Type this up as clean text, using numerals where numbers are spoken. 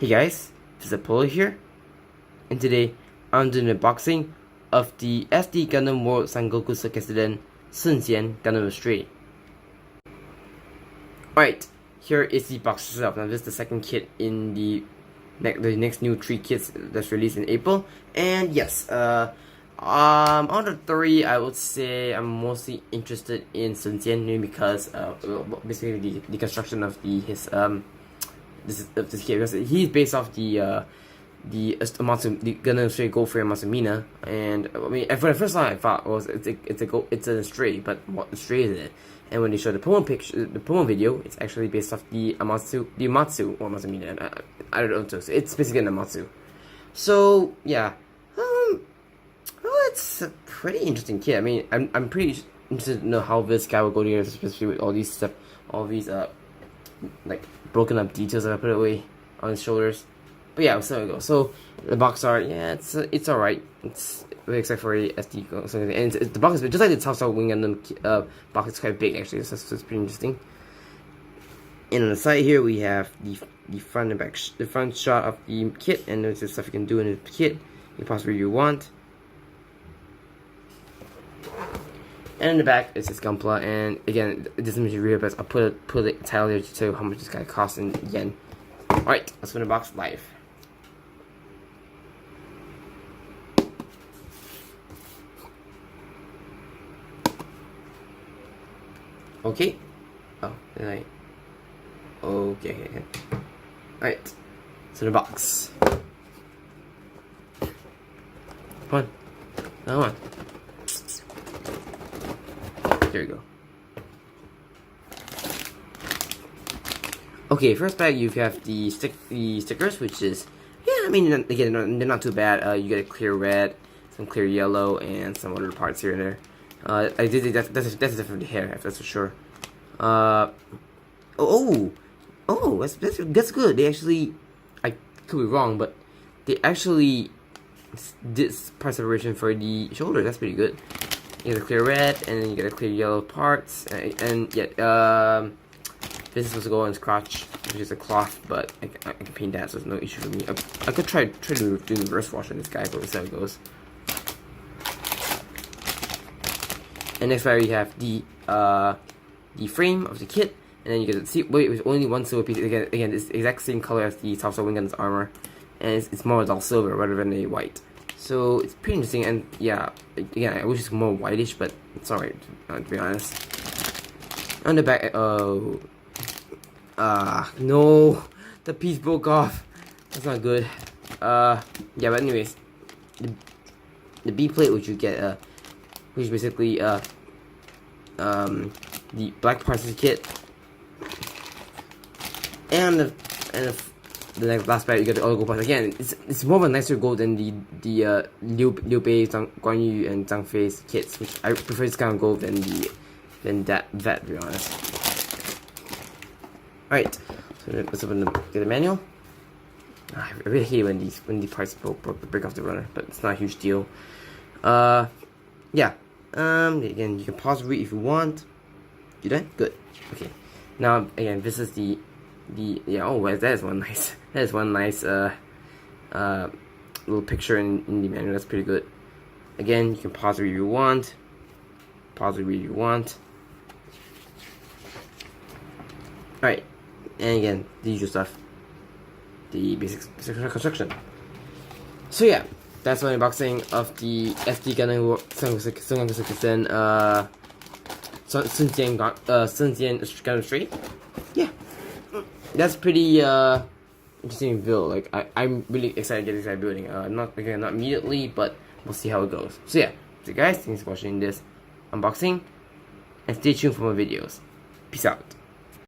Hey guys, this is Apollo here, and today I'm doing an unboxing of the SD Gundam World Sangoku Soketsuden Jian Gundam Astray. Alright, here is the box itself. Now this is the second kit in the next new 3 kits that's released in April. And yes, out of 3, I would say I'm mostly interested in Jian because basically the construction of this kit, because he's based off the Gundam Astray Gold Frame Masumina, and I mean for the first time I thought was it's an Astray, but what Astray is it? And when they show the promo video, it's actually based off the Amatsu or Masumina. I don't know, so it's basically an Amatsu. So yeah, well, it's a pretty interesting kit. I mean, I'm pretty interested to know how this guy will go together, especially with all these stuff, all these like broken up details that I put away on his shoulders. But yeah, so there we go. So the box art, yeah, it's alright. It's except for a SD and the box is just like the Top Star Wing Gundam box. It's quite big actually, so it's pretty interesting. And on the side here we have the front and back, the front shot of the kit, and there's the stuff you can do in the kit. You possibly you want. And in the back is this Gunpla, and again, it doesn't make it real, but I'll put a title here to tell you how much this guy costs in yen. Alright, let's open the box live. Okay. Oh, did I? Okay. Alright, so the box. Come on. Come on. There you go. Okay, first bag you have the stickers, which is, yeah, I mean, again, they're not too bad. You get a clear red, some clear yellow, and some other parts here and there. That's different the hair, that's for sure. That's good. They actually, I could be wrong, but they actually did part separation for the shoulder. That's pretty good. You get a clear red, and then you get a clear yellow parts, and yeah, this is supposed to go on crotch, which is a cloth, but I can paint that, so there's no issue for me. I could try to do reverse wash on this guy, but we'll see how it goes. And next we have the frame of the kit, and then you get to see. Wait, with only one silver piece. Again, it's the exact same color as the Top Star Wing Gundam's armor, and it's more dull silver rather than a white. So it's pretty interesting, and yeah, again, I wish it's more whitish, but it's alright, to be honest. On the back, no, the piece broke off. That's not good. Yeah, but anyways, the B plate, which you get, which is basically the black parts of the kit, and the next last bag you get the other gold parts. Again, it's more of a nicer gold than the Liu Bei, Guan Yu, and Zhang Fei's kits, which I prefer this kind of gold than that, to be honest. Alright, so let's open the manual. I really hate when these parts break off the runner, but it's not a huge deal. Yeah. Again, you can pause read if you want. You done? Good. Okay. Now again, this is the yeah. Oh, that is one nice little picture in the manual. That's pretty good. Again, you can pause read if you want. Pause read if you want. All right. And again, the usual stuff. The basic construction. So yeah. That's my unboxing of the SD Gundam Sangoku Soketsuden Jian Gundam Astray. Yeah, that's pretty interesting build. Like I'm really excited to get this guy building. Not immediately, but we'll see how it goes. So yeah, so guys, thanks for watching this unboxing, and stay tuned for more videos. Peace out.